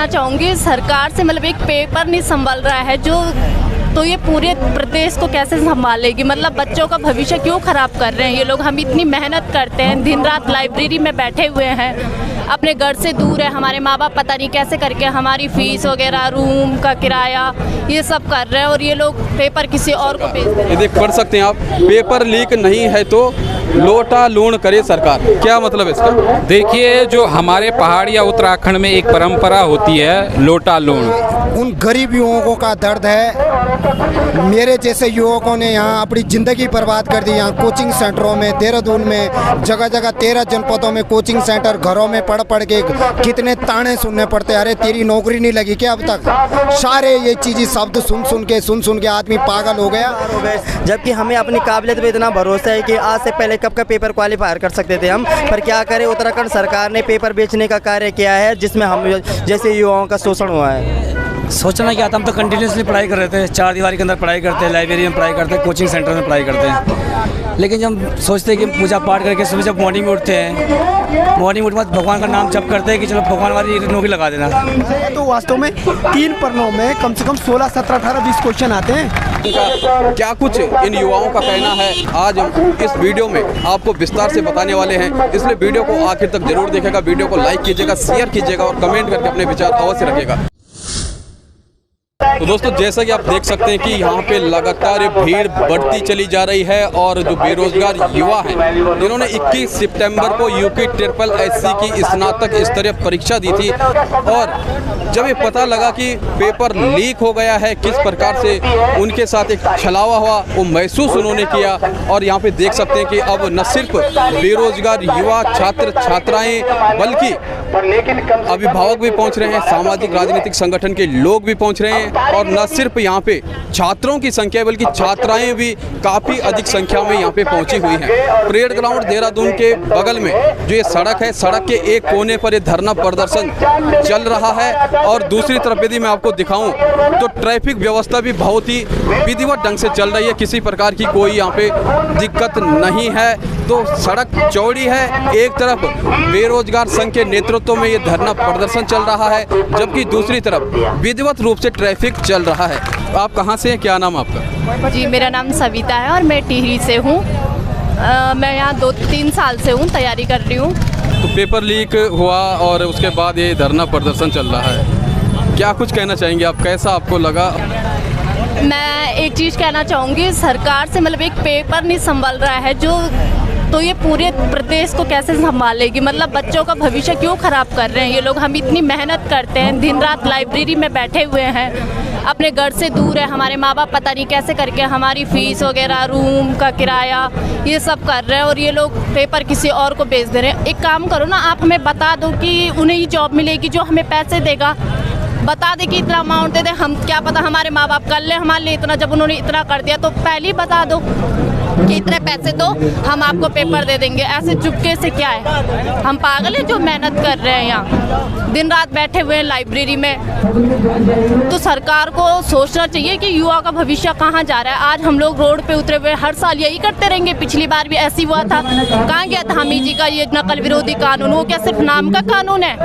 चाहूँगी सरकार से, मतलब एक पेपर नहीं संभल रहा है जो, तो ये पूरे प्रदेश को कैसे संभालेगी। मतलब बच्चों का भविष्य क्यों ख़राब कर रहे हैं ये लोग। हम इतनी मेहनत करते हैं, दिन रात लाइब्रेरी में बैठे हुए हैं, अपने घर से दूर है, हमारे माँ बाप पता नहीं कैसे करके हमारी फ़ीस वगैरह, रूम का किराया, ये सब कर रहे हैं, और ये लोग पेपर किसी और को भेज दे रहे हैं। ये देख पढ़ सकते हैं आप, पेपर लीक नहीं है तो लोटा लूण करे सरकार। क्या मतलब है इसका? देखिए, जो हमारे पहाड़ या उत्तराखंड में एक परंपरा होती है लोटा लूण, उन गरीब युवकों का दर्द है। मेरे जैसे युवकों ने यहाँ अपनी ज़िंदगी बर्बाद कर दी। यहाँ कोचिंग सेंटरों में, देहरादून में जगह जगह 13 जनपदों में कोचिंग सेंटर, घरों में पढ़ पढ़ के कितने ताने सुनने पड़ते। अरे तेरी नौकरी नहीं लगी क्या अब तक? सारे ये चीज़ें शब्द सुन के आदमी पागल हो गया। जबकि हमें अपनी काबिलियत पे इतना भरोसा है कि आज से पहले कब का पेपर क्वालिफायर कर सकते थे हम, पर क्या करें, उत्तराखंड सरकार ने पेपर बेचने का कार्य किया है जिसमें हम जैसे युवाओं का शोषण हुआ है। सोचना क्या था, हम तो कंटिन्यूसली पढ़ाई कर रहे थे, 4 दीवारी के अंदर पढ़ाई करते हैं, लाइब्रेरी में पढ़ाई करते हैं, कोचिंग सेंटर में पढ़ाई करते हैं। लेकिन जब हम सोचते हैं कि पूजा पाठ करके सुबह जब मॉर्निंग में उठते हैं, मॉर्निंग उठने के बाद भगवान का नाम जप करते हैं कि चलो भगवान वाली नौकरी लगा देना। तो वास्तव में 3 पन्नों में कम से कम 16, 17, 18, 20 क्वेश्चन आते हैं। क्या कुछ इन युवाओं का कहना है, आज हम इस वीडियो में आपको विस्तार से बताने वाले हैं, इसलिए वीडियो को आखिर तक जरूर देखेगा। वीडियो को लाइक कीजिएगा, शेयर कीजिएगा और कमेंट करके अपने विचार अवश्य रखिएगा। तो दोस्तों, जैसा कि आप देख सकते हैं कि यहाँ पे लगातार भीड़ बढ़ती चली जा रही है, और जो बेरोजगार युवा हैं जिन्होंने 21 सितंबर को यूपी ट्रिपल एससी की स्नातक स्तरीय परीक्षा दी थी, और जब ये पता लगा कि पेपर लीक हो गया है, किस प्रकार से उनके साथ एक छलावा हुआ वो महसूस उन्होंने किया। और यहाँ पे देख सकते हैं कि अब न सिर्फ बेरोजगार युवा छात्र छात्राएं बल्कि अभिभावक भी पहुँच रहे हैं, सामाजिक राजनीतिक संगठन के लोग भी पहुँच रहे हैं, और न सिर्फ यहाँ पे छात्रों की संख्या बल्कि छात्राएं भी काफ़ी अधिक संख्या में यहाँ पे पहुँची हुई हैं। परेड ग्राउंड देहरादून के बगल में जो ये सड़क है, सड़क के एक कोने पर ये धरना प्रदर्शन चल रहा है, और दूसरी तरफ यदि मैं आपको दिखाऊं तो ट्रैफिक व्यवस्था भी बहुत ही विधिवत ढंग से चल रही है, किसी प्रकार की कोई यहाँ पे दिक्कत नहीं है। तो सड़क चौड़ी है, एक तरफ बेरोजगार संघ के नेतृत्व में ये धरना प्रदर्शन चल रहा है, जबकि दूसरी तरफ विधिवत रूप से ट्रैफिक चल रहा है। आप कहाँ से हैं, क्या नाम आपका? जी, मेरा नाम सविता है और मैं टिहरी से हूँ। मैं यहाँ 2-3 साल से हूँ, तैयारी कर रही हूँ। तो पेपर लीक हुआ और उसके बाद ये धरना प्रदर्शन चल रहा है, क्या कुछ कहना चाहेंगे आप, कैसा आपको लगा? मैं एक चीज़ कहना चाहूँगी सरकार से, मतलब एक पेपर नहीं संभल रहा है जो, तो ये पूरे प्रदेश को कैसे संभालेगी। मतलब बच्चों का भविष्य क्यों ख़राब कर रहे हैं ये लोग। हम इतनी मेहनत करते हैं, दिन रात लाइब्रेरी में बैठे हुए हैं, अपने घर से दूर है, हमारे माँ बाप पता नहीं कैसे करके हमारी फ़ीस वगैरह, रूम का किराया, ये सब कर रहे हैं, और ये लोग पेपर किसी और को भेज दे रहे हैं। एक काम करो ना, आप हमें बता दो कि उन्हें ही जॉब मिलेगी जो हमें पैसे देगा। बता दे कि इतना अमाउंट दे दे, हम क्या पता हमारे माँ बाप कर ले हमारे लिए इतना। जब उन्होंने इतना कर दिया तो पहले ही बता दो कि इतने पैसे दो, हम आपको पेपर दे देंगे। ऐसे चुपके से क्या है, हम पागल हैं जो मेहनत कर रहे हैं यहाँ, दिन रात बैठे हुए हैं लाइब्रेरी में। तो सरकार को सोचना चाहिए कि युवा का भविष्य कहाँ जा रहा है। आज हम लोग रोड पे उतरे हुए, हर साल यही करते रहेंगे, पिछली बार भी ऐसी हुआ था। कहाँ गया था हामी जी का ये नकल विरोधी कानून, वो क्या सिर्फ नाम का कानून है?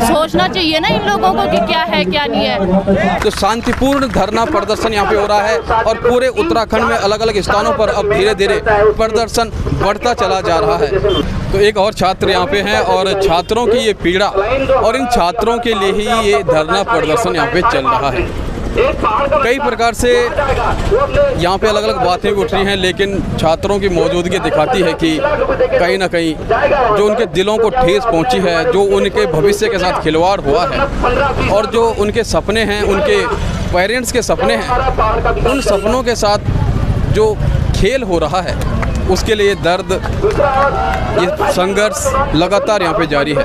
सोचना चाहिए ना इन लोगों को कि क्या है क्या नहीं है। तो शांतिपूर्ण धरना प्रदर्शन यहाँ पे हो रहा है, और पूरे उत्तराखंड में अलग अलग स्थानों पर अब धीरे धीरे प्रदर्शन बढ़ता चला जा रहा है। तो एक और छात्र यहाँ पे हैं, और छात्रों की ये पीड़ा और इन छात्रों के लिए ही ये धरना प्रदर्शन यहाँ पे चल रहा है। कई प्रकार से यहाँ पे अलग अलग बातें भी उठ रही हैं, लेकिन छात्रों की मौजूदगी दिखाती है कि कहीं ना कहीं जो उनके दिलों को ठेस पहुँची है, जो उनके भविष्य के साथ खिलवाड़ हुआ है, और जो उनके सपने हैं, उनके पेरेंट्स के सपने हैं, उन सपनों के साथ जो खेल हो रहा है, उसके लिए दर्द, ये संघर्ष लगातार यहाँ पे जारी है।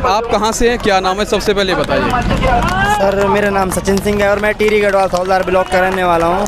आप कहाँ से हैं, क्या नाम है, सबसे पहले बताइए। सर, मेरा नाम सचिन सिंह है और मैं टिहरी गढ़वाल हौलदार ब्लॉक का रहने वाला हूँ।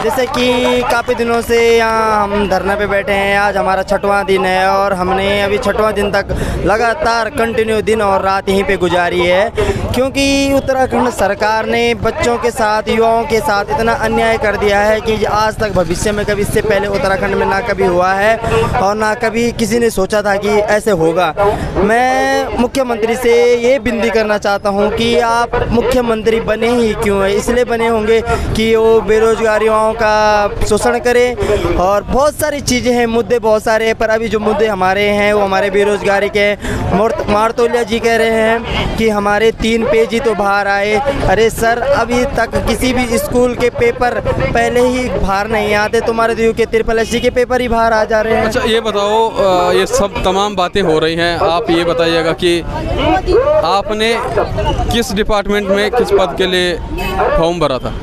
जैसे कि काफ़ी दिनों से यहाँ हम धरने पे बैठे हैं, आज हमारा 6वां दिन है, और हमने अभी 6वां दिन तक लगातार कंटिन्यू दिन और रात यहीं पे गुजारी है, क्योंकि उत्तराखंड सरकार ने बच्चों के साथ, युवाओं के साथ इतना अन्याय कर दिया है कि आज तक भविष्य में कभी इससे पहले उत्तराखंड में ना कभी हुआ है और ना कभी किसी ने सोचा था कि ऐसे होगा। मैं मुख्यमंत्री से ये विनती करना चाहता हूँ कि आप मुख्यमंत्री बने ही क्यों है, इसलिए बने होंगे कि वो बेरोजगार युवाओं का शोषण करें और बहुत सारी चीज़ें हैं, मुद्दे बहुत सारे हैं, पर अभी जो मुद्दे हमारे हैं वो हमारे बेरोजगारी के। मारतोलिया जी कह रहे हैं कि हमारे 3 पेज ही तो बाहर आए। अरे सर, अभी तक किसी भी स्कूल के पेपर पहले ही बाहर नहीं आते, तुम्हारे तो यूके SSS के पेपर ही बाहर आ जा रहे हैं। अच्छा, ये बताओ, ये सब तमाम बातें हो रही हैं, आप ये बताइएगा कि आपने किस डिपार्टमेंट में किस पद के लिए फॉर्म भरा था?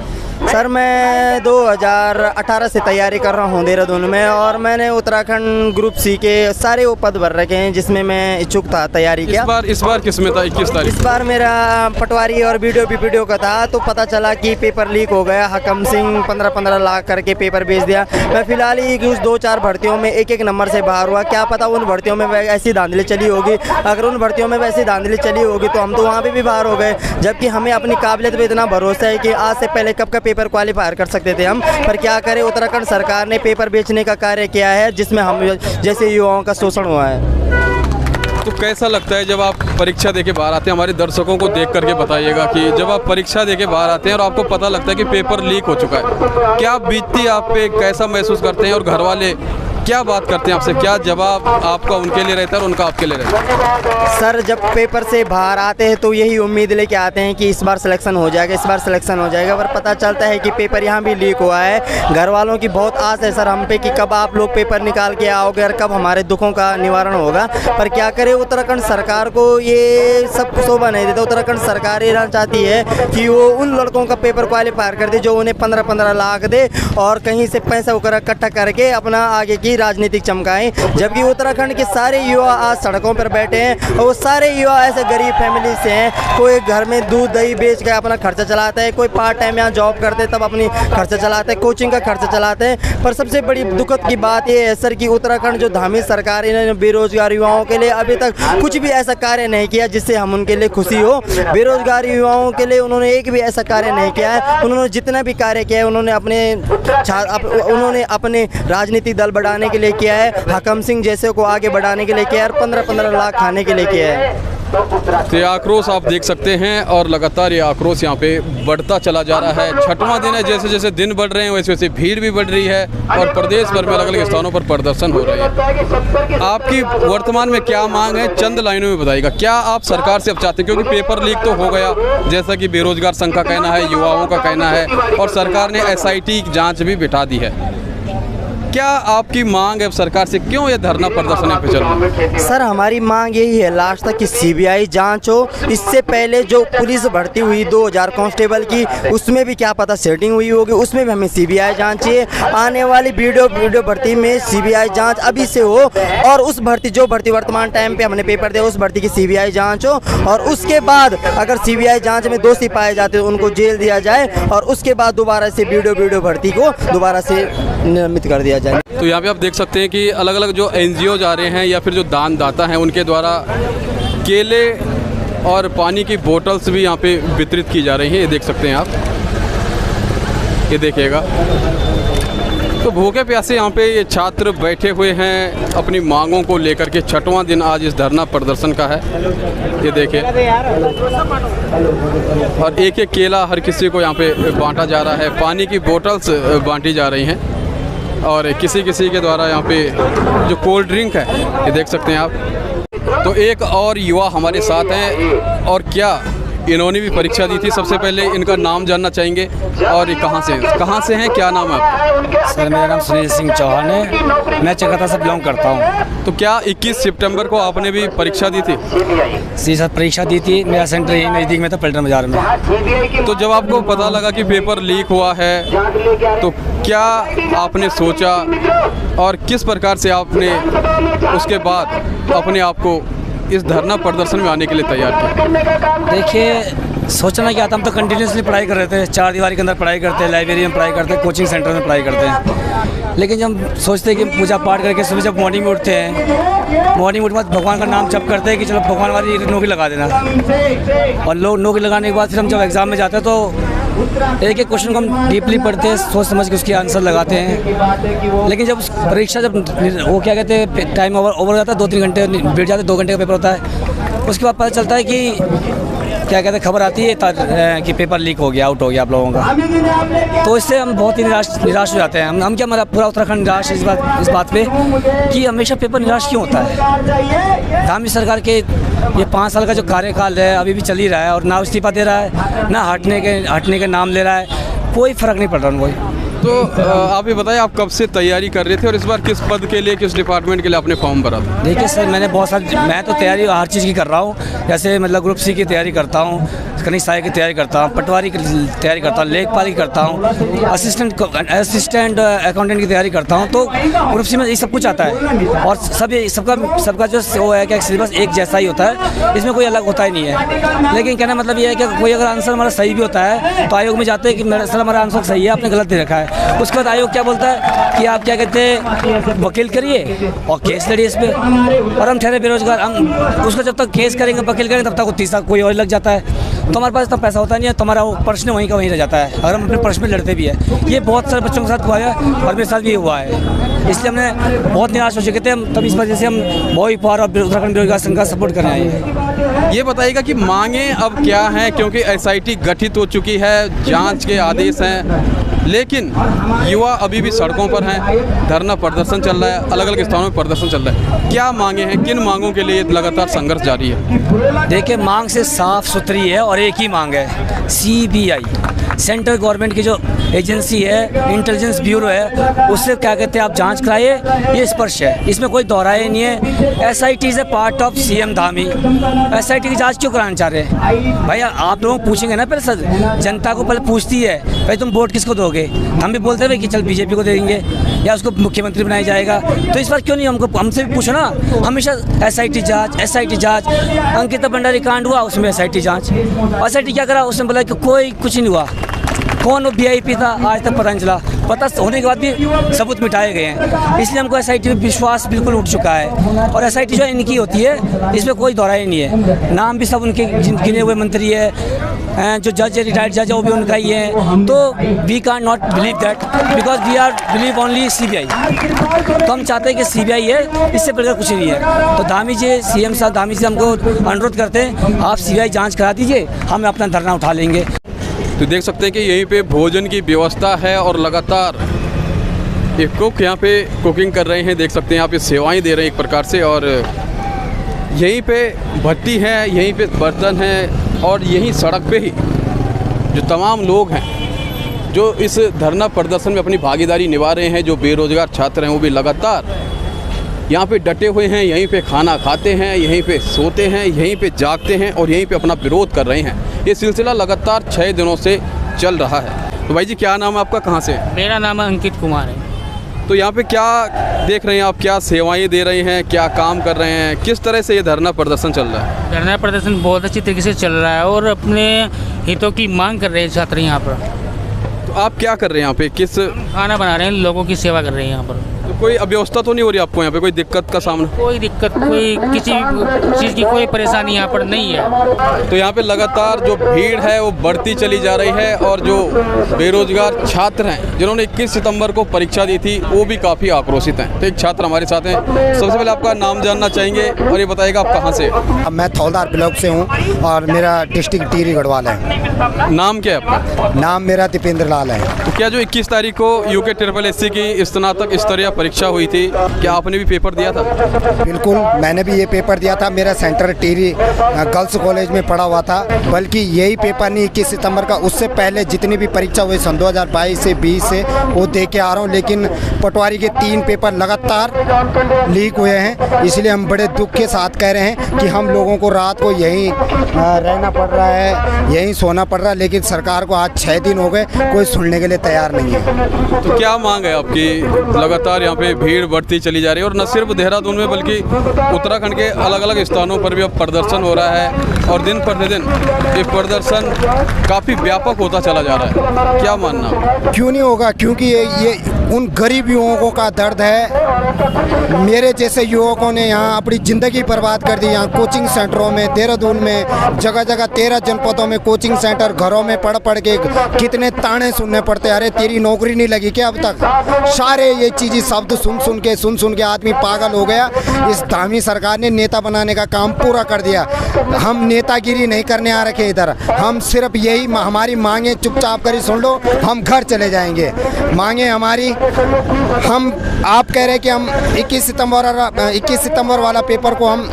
सर, मैं 2018 से तैयारी कर रहा हूँ देहरादून में और मैंने उत्तराखंड ग्रुप सी के सारे वो पद भर रखे हैं जिसमें मैं इच्छुक था, तैयारी किया। इस बार किस में था? 21 तारीख। इस बार मेरा पटवारी और वीडियो का था, तो पता चला कि पेपर लीक हो गया। हकम सिंह 15-15 लाख करके पेपर भेज दिया। मैं फिलहाल ही उस 2-4 भर्तियों में एक नंबर से बाहर हुआ। क्या पता उन भर्तियों में ऐसी धांधली चली होगी। अगर उन भर्तियों में वैसी धांधली चली होगी तो हम तो वहाँ पर भी बाहर हो गए, जबकि हमें अपनी काबिलियत पर इतना भरोसा है कि आज से पहले कब का पेपर क्वालिफायर कर सकते थे हम। पर क्या करें, उत्तराखंड सरकार ने पेपर बेचने का कार्य किया है जिसमें हम जैसे युवाओं का शोषण हुआ है। तो कैसा लगता है जब आप परीक्षा देके बाहर आते हैं? हमारे दर्शकों को देख करके बताइएगा कि जब आप परीक्षा देके बाहर आते हैं और आपको पता लगता है कि पेपर लीक हो चुका है, क्या बीतती है आप पे, कैसा महसूस करते हैं और घर वाले क्या बात करते हैं आपसे? क्या जवाब आपका उनके लिए रहता है और उनका आपके लिए रहता है? सर, जब पेपर से बाहर आते हैं तो यही उम्मीद लेके आते हैं कि इस बार सिलेक्शन हो जाएगा, इस बार सिलेक्शन हो जाएगा, पर पता चलता है कि पेपर यहाँ भी लीक हुआ है। घर वालों की बहुत आस है सर हम पे कि कब आप लोग पेपर निकाल के आओगे और कब हमारे दुखों का निवारण होगा। पर क्या करें, उत्तराखंड सरकार को ये सब शोभा नहीं देता। उत्तराखंड सरकार ये चाहती है कि वो उन लड़कों का पेपर क्वालिफायर कर दे जो उन्हें 15-15 लाख दे और कहीं से पैसा इकट्ठा करके अपना आगे की राजनीतिक चमकाएं, जबकि उत्तराखंड के सारे युवा आज सड़कों पर बैठे हैं और वो सारे युवा ऐसे गरीब फैमिली से हैं। कोई घर में दूध दही बेच के अपना खर्चा चलाता है, कोई पार्ट टाइम यहाँ जॉब करते तब अपनी खर्चा चलाते हैं, कोचिंग का खर्चा चलाते हैं। पर सबसे बड़ी दुखद की बात यह है सर कि उत्तराखंड जो धामी सरकार इन्होंने बेरोजगार युवाओं के लिए अभी तक कुछ भी ऐसा कार्य नहीं किया जिससे हम उनके लिए खुशी हो। बेरोजगार युवाओं के लिए उन्होंने एक भी ऐसा कार्य नहीं किया है। उन्होंने जितना भी कार्य किया है उन्होंने अपने राजनीतिक दल बढ़ाने के लिए किया है, हकम सिंह जैसे को आगे बढ़ाने के लिए किया है और 15-15 लाख खाने के लिए किया है। तो ये आक्रोश आप देख सकते हैं और लगातार ये आक्रोश यहाँ पे बढ़ता चला जा रहा है। 6वां दिन है, जैसे जैसे दिन बढ़ रहे हैं वैसे वैसे भीड़ भी बढ़ रही है और प्रदेश भर में अलग अलग स्थानों पर प्रदर्शन हो रहे हैं। आपकी वर्तमान में क्या मांग है, चंद लाइनों में बताइएगा। क्या आप सरकार से अब चाहते हैं, क्योंकि पेपर लीक तो हो गया जैसा कि बेरोजगार संघ का कहना है, युवाओं का कहना है और सरकार ने SIT जाँच भी बिठा दी है, क्या आपकी मांग है सरकार से? क्यों ये धरना प्रदर्शन यहाँ पे चल रहा है? सर, हमारी मांग यही है लास्ट तक कि CBI जांच हो। इससे पहले जो पुलिस भर्ती हुई 2000 कांस्टेबल की, उसमें भी क्या पता सेटिंग हुई होगी, उसमें भी हमें CBI जांच चाहिए। आने वाली वीडियो भर्ती में CBI जांच अभी से हो और उस भर्ती जो भर्ती वर्तमान टाइम पे हमने पेपर दिया उस भर्ती की CBI जांच हो और उसके बाद अगर CBI जांच में दोषी पाए जाते तो उनको जेल दिया जाए और उसके बाद दोबारा से वीडियो भर्ती को दोबारा से नियमित कर दिया जाए। तो यहाँ पे आप देख सकते हैं कि अलग अलग जो NGO जा रहे हैं या फिर जो दानदाता हैं उनके द्वारा केले और पानी की बोतल्स भी यहाँ पे वितरित की जा रही हैं। ये देख सकते हैं आप, ये देखिएगा। तो भूखे प्यासे यहाँ पे ये छात्र बैठे हुए हैं अपनी मांगों को लेकर के। 6वां दिन आज इस धरना प्रदर्शन का है, ये देखिए। और एक एक केला हर किसी को यहाँ पे बांटा जा रहा है, पानी की बोतल्स बांटी जा रही हैं और किसी किसी के द्वारा यहाँ पे जो कोल्ड ड्रिंक है ये देख सकते हैं आप। तो एक और युवा हमारे साथ हैं और क्या इन्होंने भी परीक्षा दी थी। सबसे पहले इनका नाम जानना चाहेंगे और ये कहाँ से हैं, क्या नाम है आपका? सर, मेरा नाम सुनील सिंह चौहान है, मैं चकराता से बिलोंग करता हूँ। तो क्या 21 सितंबर को आपने भी परीक्षा दी थी? जी सर, परीक्षा दी थी। मेरा सेंटर यही नज़दीक में था, पलटन बाजार में। तो जब आपको पता लगा कि पेपर लीक हुआ है तो क्या आपने सोचा और किस प्रकार से आपने उसके बाद अपने आप को इस धरना प्रदर्शन में आने के लिए तैयार किया? देखिए, सोचना क्या था, हम तो कंटिन्यूसली पढ़ाई कर रहे थे, 4 दीवारी के अंदर पढ़ाई करते हैं, लाइब्रेरी में पढ़ाई करते हैं, कोचिंग सेंटर में पढ़ाई करते हैं। लेकिन जब हम सोचते हैं कि पूजा पाठ करके सुबह जब मॉर्निंग में उठते हैं, मॉर्निंग उठने के बाद भगवान का नाम जप करते हैं कि चलो भगवान वाली नौकरी लगा देना, और लोग नौकरी लगाने के बाद फिर हम जब एग्ज़ाम में जाते हैं तो एक एक क्वेश्चन को हम डीपली पढ़ते हैं, सोच समझ के उसके आंसर लगाते हैं। लेकिन जब परीक्षा जब वो क्या कहते हैं टाइम ओवर जाता है, 2-3 घंटे बैठ जाते हैं, 2 घंटे का पेपर होता है, उसके बाद पता चलता है कि क्या कहते हैं खबर आती है कि पेपर लीक हो गया, आउट हो गया आप लोगों का। तो इससे हम बहुत ही निराश हो जाते हैं। हम क्या, हमारा पूरा उत्तराखंड निराश है इस बात पे कि हमेशा पेपर निराश क्यों होता है। धामी सरकार के ये 5 साल का जो कार्यकाल है अभी भी चल ही रहा है, और ना इस्तीफा दे रहा है, ना हटने के नाम ले रहा है, कोई फ़र्क नहीं पड़ रहा उनको। तो आप ये बताइए, आप कब से तैयारी कर रहे थे और इस बार किस पद के लिए, किस डिपार्टमेंट के लिए आपने फॉर्म भरा था? देखिए सर, मैं तो तैयारी हर चीज़ की कर रहा हूँ। जैसे मतलब ग्रुप सी की तैयारी करता हूँ, कनिष्ठ सहायक की तैयारी करता हूँ, पटवारी की तैयारी करता हूँ, लेखपाल की करता हूँ, असिस्टेंट अकाउंटेंट की तैयारी करता हूँ। तो ग्रुप सी में ये सब कुछ आता है, और सबका जो वो है क्या सिलेबस एक जैसा ही होता है, इसमें कोई अलग होता ही नहीं है। लेकिन कहना मतलब ये है कि कोई अगर आंसर हमारा सही भी होता है तो आयोग में जाते हैं कि सर हमारा आंसर सही है, आपने गलत दे रखा है। उसके बाद आयोग क्या बोलता है कि आप क्या कहते हैं वकील करिए और केस लड़िए इस पर, और हम ठहरे बेरोजगार। हम उसको जब तक केस करेंगे, वकील करेंगे, तब तक वो तीसरा कोई और लग जाता है। तो हमारे पास इतना पैसा होता नहीं है, तो हमारा वो प्रश्न वहीं का वहीं रह जाता है, अगर हम अपने प्रश्न में लड़ते भी हैं। ये बहुत सारे बच्चों के साथ हुआ है और मेरे साथ भी हुआ है, इसलिए हमने बहुत निराश हो चुके थे हम। तब इस वजह से हम बॉय पार और उत्तराखंड बेरोजगार संघ का सपोर्ट करने आए हैं। ये बताइएगा कि मांगे अब क्या हैं, क्योंकि SIT गठित हो चुकी है, जांच के आदेश हैं, लेकिन युवा अभी भी सड़कों पर हैं, धरना प्रदर्शन चल रहा है, अलग अलग स्थानों में प्रदर्शन चल रहा है। क्या मांगे हैं, किन मांगों के लिए लगातार संघर्ष जारी है? देखिए, मांग से साफ सुथरी है और एक ही मांग है, CBI सेंट्रल गवर्नमेंट की जो एजेंसी है, इंटेलिजेंस ब्यूरो है, उससे क्या कहते हैं आप जांच कराइए, ये स्पष्ट है, इसमें कोई दोहराए नहीं है। SIT is a part of CM Dhami. SIT की जांच क्यों कराना चाह रहे हैं भाई? आप लोगों को पूछेंगे ना पहले, सर जनता को पहले पूछती है भाई तुम वोट किसको दोगे? हम भी बोलते हैं कि चल BJP को देंगे या उसको मुख्यमंत्री बनाया जाएगा। तो इस बार क्यों नहीं हमसे भी पूछो ना, हमेशा SIT जाँच। अंकिता भंडारी कांड हुआ, उसमें SIT जाँच, और SIT क्या करा, उसने बोला कि कोई कुछ नहीं हुआ। कौन वो VIP था आज तक पता नहीं चला, पता होने के बाद भी सबूत मिटाए गए हैं। इसलिए हमको SIT में विश्वास बिल्कुल उठ चुका है, और SIT जो इनकी होती है इसमें कोई दोहराई नहीं है। नाम भी सब उनके गिने हुए मंत्री है, जो जज है, रिटायर्ड जज है, वो भी उनका ही है। तो we can not believe that, because we are believe only CBI। तो हम चाहते हैं कि CBI है, इससे बढ़कर कुछ नहीं है। तो धामी जी, CM साहब धामी से हमको अनुरोध करते हैं, आप CBI जाँच करा दीजिए, हम अपना धरना उठा लेंगे। तो देख सकते हैं कि यहीं पे भोजन की व्यवस्था है और लगातार एक कुक यहाँ पे कुकिंग कर रहे हैं। देख सकते हैं यहाँ पे सेवाएं दे रहे हैं एक प्रकार से, और यहीं पे भट्टी है, यहीं पे बर्तन है, और यहीं सड़क पे ही जो तमाम लोग हैं जो इस धरना प्रदर्शन में अपनी भागीदारी निभा रहे हैं, जो बेरोजगार छात्र हैं वो भी लगातार यहाँ पे डटे हुए हैं, यहीं पे खाना खाते हैं, यहीं पे सोते हैं, यहीं पे जागते हैं और यहीं पे अपना विरोध कर रहे हैं। ये सिलसिला लगातार 6 दिनों से चल रहा है। तो भाई जी, क्या नाम है आपका, कहाँ से? मेरा नाम अंकित कुमार है। तो यहाँ पे क्या देख रहे हैं आप, क्या सेवाएं दे रहे हैं, क्या काम कर रहे हैं, किस तरह से ये धरना प्रदर्शन चल रहा है? धरना प्रदर्शन बहुत अच्छी तरीके से चल रहा है और अपने हितों की मांग कर रहे हैं छात्र यहाँ पर। तो आप क्या कर रहे हैं यहाँ पे, किस? खाना बना रहे हैं, लोगों की सेवा कर रहे हैं यहाँ पर। तो कोई अव्यवस्था तो नहीं हो रही आपको यहाँ पे, कोई दिक्कत का सामना? कोई दिक्कत, कोई किसी चीज़ की कोई परेशानी यहाँ पर नहीं है। तो यहाँ पे लगातार जो भीड़ है वो बढ़ती चली जा रही है, और जो बेरोजगार छात्र हैं जिन्होंने 21 सितंबर को परीक्षा दी थी वो भी काफ़ी आक्रोशित हैं। तो एक छात्र हमारे साथ हैं, सबसे पहले आपका नाम जानना चाहेंगे और ये बताइएगा आप कहाँ से? मैं थौलदार ब्लॉक से हूँ और मेरा डिस्ट्रिक्ट टिहरी गढ़वाल है। नाम क्या है आपका? नाम मेरा दीपेंद्र लाल है। तो क्या जो 21 तारीख को UKSSC की स्नातक स्तरीय परीक्षा हुई थी, क्या आपने भी पेपर दिया था? बिल्कुल, मैंने भी ये पेपर दिया था। मेरा सेंटर टिहरी गर्ल्स कॉलेज में पड़ा हुआ था। बल्कि यही पेपर नहीं, 21 सितंबर का, उससे पहले जितनी भी परीक्षा हुई सन 2022 से 20 से वो दे के आ रहा हूँ। लेकिन पटवारी के 3 पेपर लगातार लीक हुए हैं, इसलिए हम बड़े दुख के साथ कह रहे हैं कि हम लोगों को रात को यहीं रहना पड़ रहा है, यहीं सोना पड़ रहा है। लेकिन सरकार को आज 6 दिन हो गए, कोई सुनने के लिए तैयार नहीं है। तो क्या मांग है आपकी? लगातार यहाँ पे भीड़ बढ़ती चली जा रही है और न सिर्फ देहरादून में बल्कि उत्तराखंड के अलग अलग स्थानों पर भी अब प्रदर्शन हो रहा है और दिन प्रतिदिन ये प्रदर्शन काफ़ी व्यापक होता चला जा रहा है। क्या मानना? क्यों नहीं होगा, क्योंकि ये उन गरीब युवकों का दर्द है। मेरे जैसे युवकों ने यहाँ अपनी ज़िंदगी बर्बाद कर दी। यहाँ कोचिंग सेंटरों में, देहरादून में जगह जगह 13 जनपदों में कोचिंग सेंटर, घरों में पढ़ पढ़ के कितने ताने सुनने पड़ते। अरे तेरी नौकरी नहीं लगी क्या अब तक? सारे ये चीज़ें शब्द सुन सुन के आदमी पागल हो गया। इस धामी सरकार ने नेता बनाने का काम पूरा कर दिया। हम नेतागिरी नहीं करने आ रखे इधर, हम सिर्फ यही हमारी मांगे चुपचाप करी सुन लो, हम घर चले जाएंगे। मांगे हमारी, हम आप कह रहे हैं कि हम 21 सितंबर वाला पेपर को हम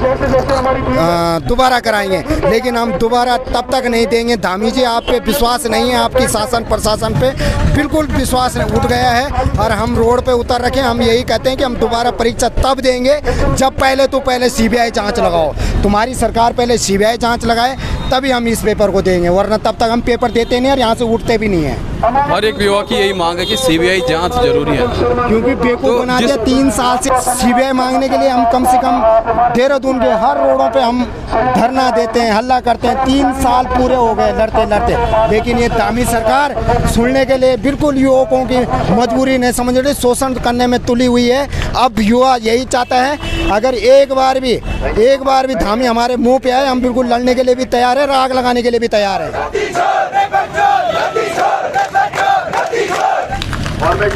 दोबारा कराएंगे, लेकिन हम दोबारा तब तक नहीं देंगे। धामी जी आप पे विश्वास नहीं है, आपकी शासन प्रशासन पे बिल्कुल विश्वास उठ गया है और हम रोड पे उतर रखे। हम यही कहते हैं कि हम दोबारा परीक्षा तब देंगे जब पहले सीबीआई जांच लगाओ। तुम्हारी सरकार पहले सीबीआई जांच लगाए तभी हम इस पेपर को देंगे, वरना तब तक हम पेपर देते नहीं और यहाँ से उठते भी नहीं है। हर एक युवा की यही मांग है कि सीबीआई जांच जरूरी है, क्योंकि बेवकूफ बना दिया 3 साल से। सीबीआई मांगने के लिए हम कम से कम देहरादून के हर रोडों पे हम धरना देते हैं, हल्ला करते हैं। 3 साल पूरे हो गए लड़ते लड़ते, लेकिन ये दामी सरकार सुनने के लिए बिल्कुल युवकों की मजबूरी नहीं समझ रही, शोषण करने में तुली हुई है। अब युवा यही चाहता है, अगर एक बार भी धामी हमारे मुंह पे आए, हम बिल्कुल लड़ने के लिए भी तैयार है, राग लगाने के लिए भी तैयार है।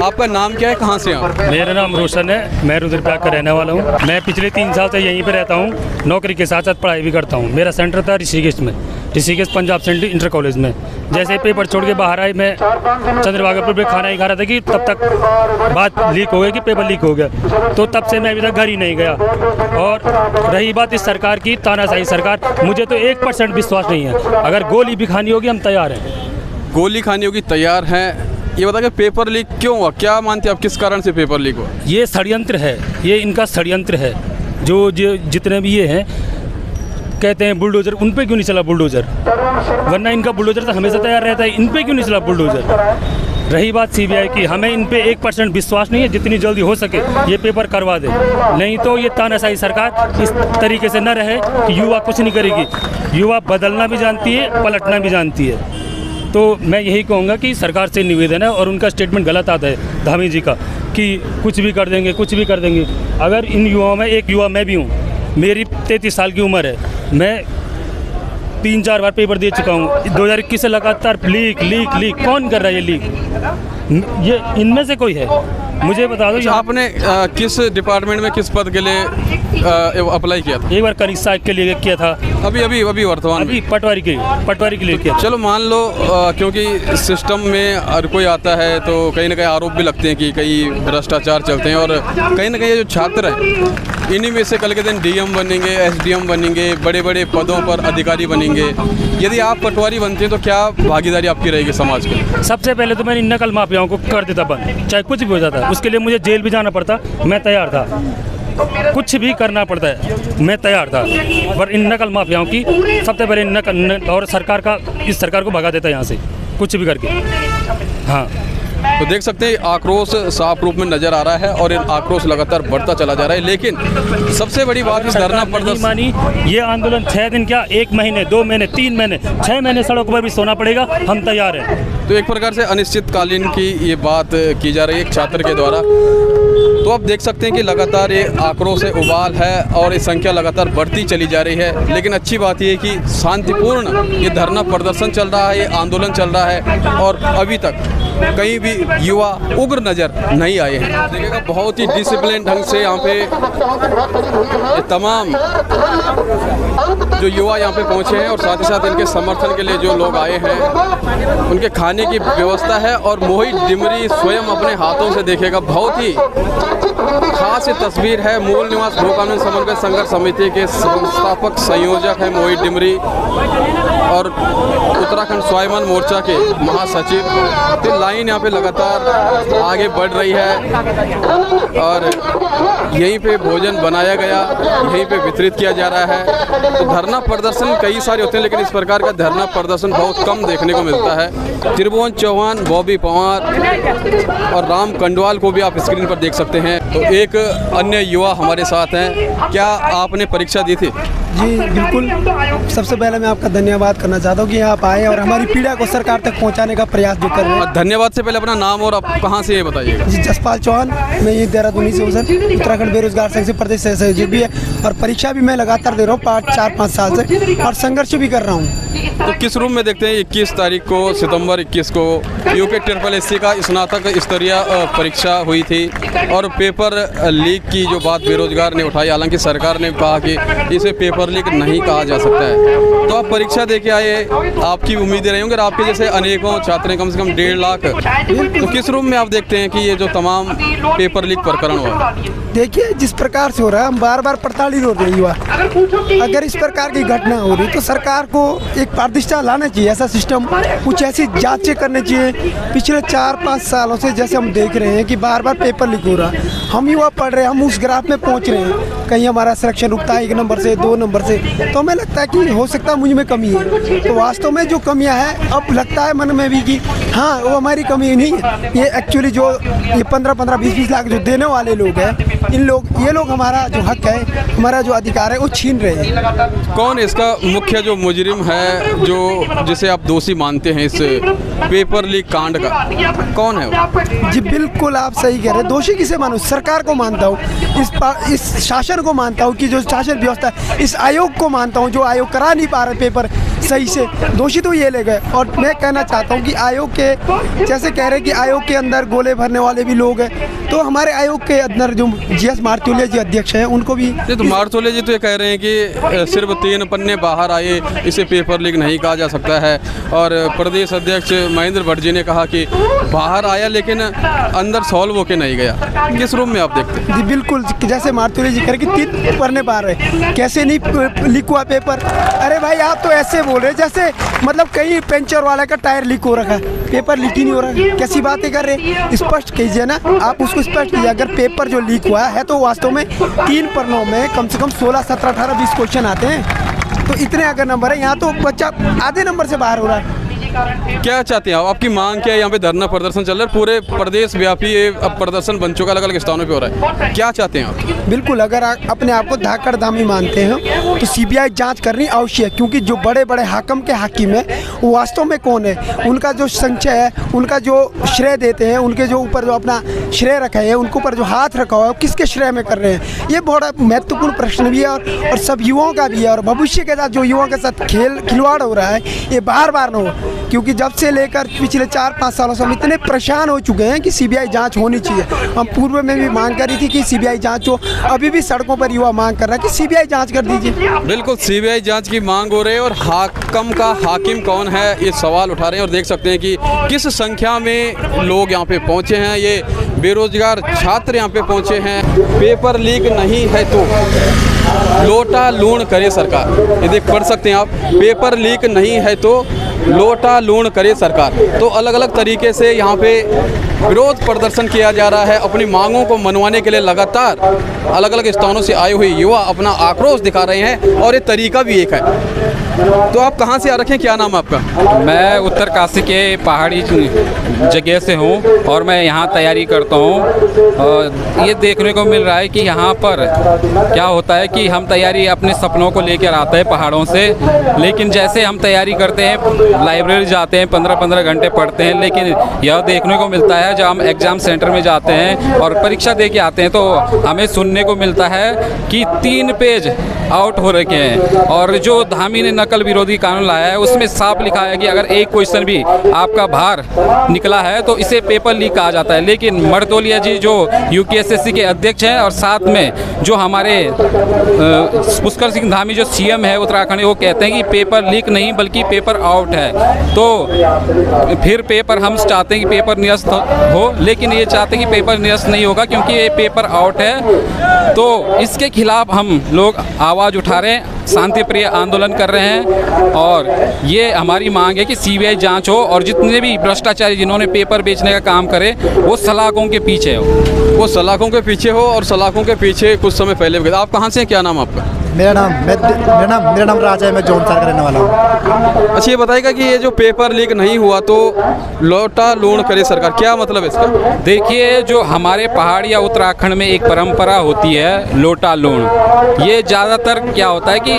आपका नाम क्या है, कहाँ से आप? मेरा नाम रोशन है, मैं रुद्रप्रयाग का रहने वाला हूँ। मैं पिछले 3 साल से यहीं पे रहता हूँ, नौकरी के साथ साथ पढ़ाई भी करता हूँ। मेरा सेंटर था ऋषिकेश में, Rishikesh Punjab centre inter college में। जैसे ही पेपर छोड़ के बाहर आए, मैं चंद्रभागा पे खाना ही खा रहा था कि तब तक बात लीक हो गई कि पेपर लीक हो गया, तो तब से मैं अभी तक घर ही नहीं गया। और रही बात इस सरकार की, तानाशाही सरकार, मुझे तो 1% विश्वास नहीं है। अगर गोली भी खानी होगी हम तैयार हैं। गोली खानी होगी तैयार हैं। ये बता कि पेपर लीक क्यों हुआ, क्या मानते हैं आप, किस कारण से पेपर लीक हुआ? ये षड्यंत्र है, ये इनका षड्यंत्र है। जो जितने भी ये हैं कहते हैं बुलडोजर, उन पे क्यों नहीं चला बुलडोजर? वरना इनका बुलडोजर तो हमेशा तैयार रहता है, इन पे क्यों नहीं चला बुलडोजर? रही बात सीबीआई की, हमें इन पे 1% विश्वास नहीं है। जितनी जल्दी हो सके ये पेपर करवा दे, नहीं तो ये तानाशाही सरकार इस तरीके से न रहे कि युवा कुछ नहीं करेगी। युवा बदलना भी जानती है, पलटना भी जानती है। तो मैं यही कहूँगा कि सरकार से निवेदन है, और उनका स्टेटमेंट गलत आता है धामी जी का कि कुछ भी कर देंगे, कुछ भी कर देंगे। अगर इन युवाओं में एक युवा मैं भी हूँ, मेरी 33 साल की उम्र है, मैं 3-4 बार पेपर दे चुका हूँ। 2021 से लगातार लीक कौन कर रहा है ये लीक? ये इनमें से कोई है? मुझे बता दो। आपने किस डिपार्टमेंट में किस पद के लिए अप्लाई किया था? एक बार कनिष्ठ सहायक के लिए किया था, अभी वर्तमान अभी पटवारी के लिए किया। चलो मान लो क्योंकि सिस्टम में हर कोई आता है तो कहीं ना कहीं आरोप भी लगते हैं कि कई भ्रष्टाचार चलते हैं, और कहीं ना कहीं ये जो छात्र हैं इन्हीं में से कल के दिन डीएम बनेंगे, एसडीएम बनेंगे, बड़े बड़े पदों पर अधिकारी बनेंगे। यदि आप पटवारी बनते हैं तो क्या भागीदारी आपकी रहेगी समाज की? सबसे पहले तो मैंने इन नकल माफियाओं को कर देता बंद, चाहे कुछ भी हो जाता। उसके लिए मुझे जेल भी जाना पड़ता, मैं तैयार था। कुछ भी करना पड़ता है, मैं तैयार था। पर इन नकल माफियाओं की सबसे पहले नकल, और सरकार का, इस सरकार को भगा देता है यहाँ से कुछ भी करके। हाँ, तो देख सकते हैं आक्रोश साफ रूप में नजर आ रहा है और ये आक्रोश लगातार बढ़ता चला जा रहा है। लेकिन सबसे बड़ी बात इस धरना प्रदर्शन मानी, ये आंदोलन 6 दिन क्या, 1 महीने, 2 महीने, 3 महीने, 6 महीने सड़कों पर भी सोना पड़ेगा, हम तैयार हैं। तो एक प्रकार से अनिश्चितकालीन की ये बात की जा रही है एक छात्र के द्वारा। तो आप देख सकते हैं कि लगातार ये आक्रोश से उबाल है और ये संख्या लगातार बढ़ती चली जा रही है। लेकिन अच्छी बात ये है कि शांतिपूर्ण ये धरना प्रदर्शन चल रहा है, ये आंदोलन चल रहा है और अभी तक कहीं भी युवा उग्र नज़र नहीं आए हैं। देखिएगा बहुत ही डिसिप्लिन ढंग से यहाँ पे ये तमाम जो युवा यहाँ पे पहुँचे हैं और साथ ही साथ इनके समर्थन के लिए जो लोग आए हैं उनके खाने की व्यवस्था है। और मोहित डिमरी स्वयं अपने हाथों से देखिएगा बहुत ही खास से तस्वीर है मूल निवास भू कानून समन्वय संघर्ष समिति के संस्थापक संयोजक है मोहित डिमरी और उत्तराखंड स्वाभिमान मोर्चा के महासचिव। तो लाइन यहाँ पे लगातार आगे बढ़ रही है और यहीं पे भोजन बनाया गया, यहीं पे वितरित किया जा रहा है। तो धरना प्रदर्शन कई सारे होते हैं लेकिन इस प्रकार का धरना प्रदर्शन बहुत कम देखने को मिलता है। त्रिभुवन चौहान, बॉबी पवार और राम कंडवाल को भी आप स्क्रीन पर देख सकते हैं। तो एक अन्य युवा हमारे साथ हैं। क्या आपने परीक्षा दी थी? जी बिल्कुल। सबसे पहले मैं आपका धन्यवाद करना चाहता हूँ कि आप आए और हमारी पीड़ा को सरकार तक पहुँचाने का प्रयास जो कर रहे हैं। धन्यवाद से पहले अपना नाम और आप कहाँ से ये बताइएगा। जी जसपाल चौहान, मैं ये देहरादून से हूँ सर। उत्तराखंड बेरोजगार संघ से प्रदेश सहयोगी भी है और परीक्षा भी मैं लगातार दे रहा हूँ 4-5 साल से और संघर्ष भी कर रहा हूँ। तो किस रूम में देखते हैं 21 तारीख को सितंबर 21 को यूके SSSC का स्नातक स्तरीय परीक्षा हुई थी और पेपर लीक की जो बात बेरोजगार ने उठाई, हालांकि सरकार ने कहा कि इसे पेपर लीक नहीं कहा जा सकता है। तो आप परीक्षा दे के आए, आपकी उम्मीदें रही होंगी और आपके जैसे अनेकों छात्र कम से कम 1.5 लाख, तो किस रूम में आप देखते हैं कि ये जो तमाम पेपर लीक प्रकरण हुआ? देखिए जिस प्रकार से हो रहा है, हम बार बार प्रताड़ित हो रहे युवा। अगर इस प्रकार की घटना हो रही तो सरकार को एक पारदर्शिता लाना चाहिए, ऐसा सिस्टम कुछ ऐसी जांचें करनी चाहिए। पिछले 4-5 सालों से जैसे हम देख रहे हैं कि बार बार पेपर लीक हो रहा, हम युवा पढ़ रहे हैं, हम उस ग्राफ में पहुंच रहे हैं, कहीं हमारा सिलेक्शन रुकता है 1 नंबर से 2 नंबर से, तो हमें लगता है कि हो सकता है मुझ में कमी है। तो वास्तव में जो कमियां हैं अब लगता है मन में भी कि हाँ वो हमारी कमी नहीं है, ये एक्चुअली जो ये 15-15, 20-20 लाख जो देने वाले लोग हैं, ये लोग हमारा जो हक है, हमारा जो अधिकार है वो छीन रहे हैं। कौन इसका मुख्य जो मुजरिम है, जो जिसे आप दोषी मानते हैं इस पेपर लीक कांड का, कौन है वो? जी बिल्कुल आप सही कह रहे हैं। दोषी किसे मानूं? सरकार को मानता हूँ, इस शासन को मानता हूँ कि जो शासन व्यवस्था, इस आयोग को मानता हूँ जो आयोग करा नहीं पा रहे पेपर सही से। दोषी तो ये ले गए। और मैं कहना चाहता हूँ कि आयोग के जैसे कह रहे हैं कि आयोग के अंदर गोले भरने वाले भी लोग हैं, तो हमारे आयोग के अंदर जो GS मारतोलिया जी अध्यक्ष हैं उनको भी तो मारतोलिया जी तो ये कह रहे हैं कि सिर्फ 3 पन्ने बाहर आए, इसे पेपर लीक नहीं कहा जा सकता है। और प्रदेश अध्यक्ष महेंद्र भट्ट जी ने कहा कि बाहर आया लेकिन अंदर सॉल्व होके नहीं गया। किस रूम में आप देखते हैं? जी बिल्कुल, जैसे मारतोलिया जी कह रहे कि 3 पन्ने बाहर है, कैसे नहीं लीक हुआ पेपर? अरे भाई आप तो ऐसे बोल रहे जैसे मतलब कहीं पंचर वाला का टायर लीक हो रखा है, पेपर लीक ही नहीं हो रहा। कैसी बातें कर रहे? स्पष्ट कीजिए ना, आप उसको स्पष्ट कीजिए। अगर पेपर जो लीक हुआ है तो वास्तव में 3 पन्नों में कम से कम 16, 17, 18, 20 क्वेश्चन आते हैं, तो इतने अगर नंबर है, यहाँ तो बच्चा आधे नंबर से बाहर हो रहा है। क्या चाहते हैं आप? आपकी मांग क्या है? यहाँ पे धरना प्रदर्शन चल रहा है, पूरे प्रदेश व्यापी ये अब प्रदर्शन बन चुका, अलग अलग स्थानों पे हो रहा है। क्या चाहते हैं आप? बिल्कुल, अगर आप अपने आप को धाकड़ दामी मानते हैं तो CBI जांच करनी आवश्यक है, क्योंकि जो बड़े बड़े हाकिम के हाकिम है वो वास्तव में कौन है, उनका जो संचय है, उनका जो श्रेय देते हैं, उनके जो ऊपर जो अपना श्रेय रखा है, उनके ऊपर जो हाथ रखा हुआ है, किसके श्रेय में कर रहे हैं? ये बहुत महत्वपूर्ण प्रश्न भी है और सब युवाओं का भी है। और भविष्य के साथ जो युवाओं के साथ खिलवाड़ हो रहा है, ये बार बार न हो, क्योंकि जब से लेकर पिछले 4-5 सालों से हम इतने परेशान हो चुके हैं कि CBI जांच होनी चाहिए। हम पूर्व में भी मांग करी थी कि CBI जांच हो, अभी भी सड़कों पर युवा मांग कर रहा है कि CBI जांच कर दीजिए। बिल्कुल CBI जांच की मांग हो रही है और हाकिम कौन है ये सवाल उठा रहे हैं। और देख सकते हैं कि किस संख्या में लोग यहाँ पे पहुँचे हैं, ये बेरोजगार छात्र यहाँ पे पहुँचे हैं। पेपर लीक नहीं है तो लोटा लूण करे सरकार, ये देख पढ़ सकते हैं आप, पेपर लीक नहीं है तो लोटा लूण करे सरकार। तो अलग अलग तरीके से यहाँ पे विरोध प्रदर्शन किया जा रहा है। अपनी मांगों को मनवाने के लिए लगातार अलग अलग स्थानों से आए हुए युवा अपना आक्रोश दिखा रहे हैं और ये तरीका भी एक है। तो आप कहाँ से आ रखे हैं, क्या नाम है आपका? मैं उत्तरकाशी के पहाड़ी जगह से हूँ और मैं यहाँ तैयारी करता हूँ। और ये देखने को मिल रहा है कि यहाँ पर क्या होता है कि हम तैयारी अपने सपनों को लेकर आते हैं पहाड़ों से, लेकिन जैसे हम तैयारी करते हैं, लाइब्रेरी जाते हैं, 15-15 घंटे पढ़ते हैं, लेकिन यह देखने को मिलता है जब हम एग्ज़ाम सेंटर में जाते हैं और परीक्षा दे के आते हैं तो हमें सुनने को मिलता है कि 3 पेज आउट हो रखे हैं। और जो धामी ने नकल विरोधी कानून लाया है उसमें साफ लिखा है कि अगर एक क्वेश्चन भी आपका बाहर निकला है तो इसे पेपर लीक कहा जाता है। लेकिन मारतोलिया जी जो UPSSC के अध्यक्ष हैं और साथ में जो हमारे पुष्कर सिंह धामी जो CM है उत्तराखंड, वो कहते हैं कि पेपर लीक नहीं बल्कि पेपर आउट है। तो फिर पेपर हम चाहते हैं कि पेपर निरस्त हो, लेकिन ये चाहते कि पेपर निरस्त नहीं होगा क्योंकि ये पेपर आउट है। तो इसके खिलाफ हम लोग आवाज़ उठा रहे हैं, शांति प्रिय आंदोलन कर रहे हैं और ये हमारी मांग है कि सीबीआई जांच हो और जितने भी भ्रष्टाचारी जिन्होंने पेपर बेचने का काम करे वो सलाखों के पीछे हो, वो सलाखों के पीछे हो और सलाखों के पीछे कुछ समय पहले। आप कहाँ से हैं, क्या नाम आपका? मेरा नाम राजा है, मैं जौनपुर का रहने वाला हूँ। अच्छा, ये बताएगा कि ये जो पेपर लीक नहीं हुआ तो लोटा लोन करे सरकार, क्या मतलब है इसका? देखिए, जो हमारे पहाड़ी या उत्तराखंड में एक परंपरा होती है लोटा लोन, ये ज़्यादातर क्या होता है कि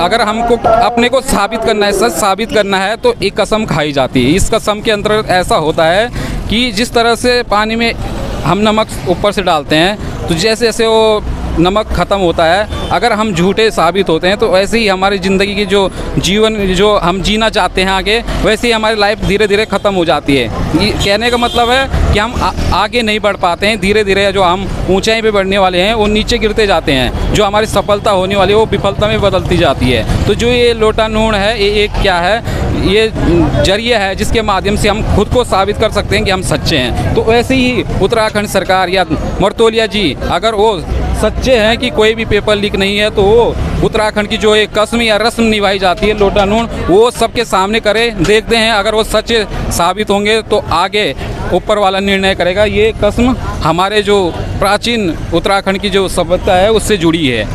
अगर हमको अपने को साबित करना है, सच साबित करना है तो एक कसम खाई जाती है। इस कसम के अंतर्गत ऐसा होता है कि जिस तरह से पानी में हम नमक ऊपर से डालते हैं तो जैसे जैसे वो नमक ख़त्म होता है, अगर हम झूठे साबित होते हैं तो वैसे ही हमारी ज़िंदगी की जो जीवन जो हम जीना चाहते हैं आगे, वैसे ही हमारी लाइफ धीरे धीरे ख़त्म हो जाती है। ये कहने का मतलब है कि हम आगे नहीं बढ़ पाते हैं, धीरे धीरे जो हम ऊंचाई पे बढ़ने वाले हैं वो नीचे गिरते जाते हैं, जो हमारी सफलता होने वाली है वो विफलता में बदलती जाती है। तो जो ये लोटा नून है, ये एक क्या है, ये जरिया है जिसके माध्यम से हम खुद को साबित कर सकते हैं कि हम सच्चे हैं। तो वैसे ही उत्तराखंड सरकार या मर्तोलिया जी अगर वो सच्चे हैं कि कोई भी पेपर लीक नहीं है, तो वो उत्तराखंड की जो एक कसम या रस्म निभाई जाती है लोटा नून, वो सबके सामने करें। देखते हैं अगर वो सच्चे साबित होंगे तो आगे ऊपर वाला निर्णय करेगा। ये कसम हमारे जो प्राचीन उत्तराखंड की जो सभ्यता है उससे जुड़ी है।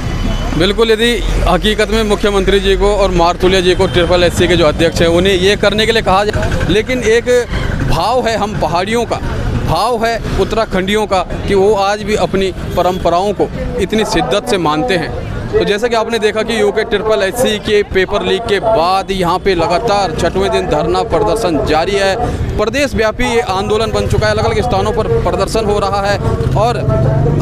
बिल्कुल, यदि हकीकत में मुख्यमंत्री जी को और मारतोलिया जी को SSS के जो अध्यक्ष हैं उन्हें ये करने के लिए कहा जाए, लेकिन एक भाव है हम पहाड़ियों का, भाव है उत्तराखंडियों का कि वो आज भी अपनी परंपराओं को इतनी शिद्दत से मानते हैं। तो जैसा कि आपने देखा कि UKSSC के पेपर लीक के बाद यहाँ पे लगातार 6वें दिन धरना प्रदर्शन जारी है। प्रदेश व्यापी ये आंदोलन बन चुका है, अलग अलग स्थानों पर प्रदर्शन हो रहा है और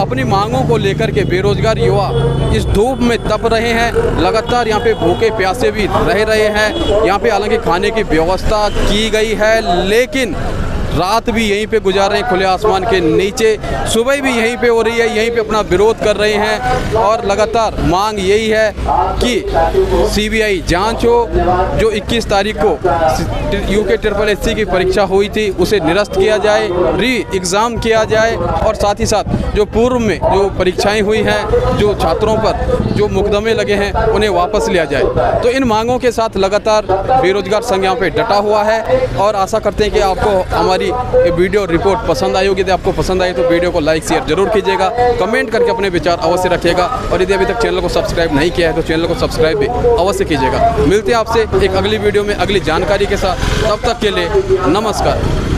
अपनी मांगों को लेकर के बेरोजगार युवा इस धूप में तप रहे हैं। लगातार यहाँ पे भूखे प्यासे भी रह रहे हैं। यहाँ पे हालांकि खाने की व्यवस्था की गई है, लेकिन रात भी यहीं पे गुजार रहे हैं खुले आसमान के नीचे, सुबह भी यहीं पे हो रही है, यहीं पे अपना विरोध कर रहे हैं और लगातार मांग यही है कि CBI जांच हो। जो 21 तारीख को UKSSC की परीक्षा हुई थी उसे निरस्त किया जाए, री एग्ज़ाम किया जाए और साथ ही साथ जो पूर्व में जो परीक्षाएं हुई हैं, जो छात्रों पर जो मुकदमे लगे हैं उन्हें वापस लिया जाए। तो इन मांगों के साथ लगातार बेरोजगार संघ यहाँ पे डटा हुआ है और आशा करते हैं कि आपको हमारी ये वीडियो रिपोर्ट पसंद आई होगी। यदि आपको पसंद आई तो वीडियो को लाइक शेयर जरूर कीजिएगा, कमेंट करके अपने विचार अवश्य रखिएगा और यदि अभी तक चैनल को सब्सक्राइब नहीं किया है तो चैनल को सब्सक्राइब भी अवश्य कीजिएगा। मिलते हैं आपसे एक अगली वीडियो में अगली जानकारी के साथ, तब तक के लिए नमस्कार।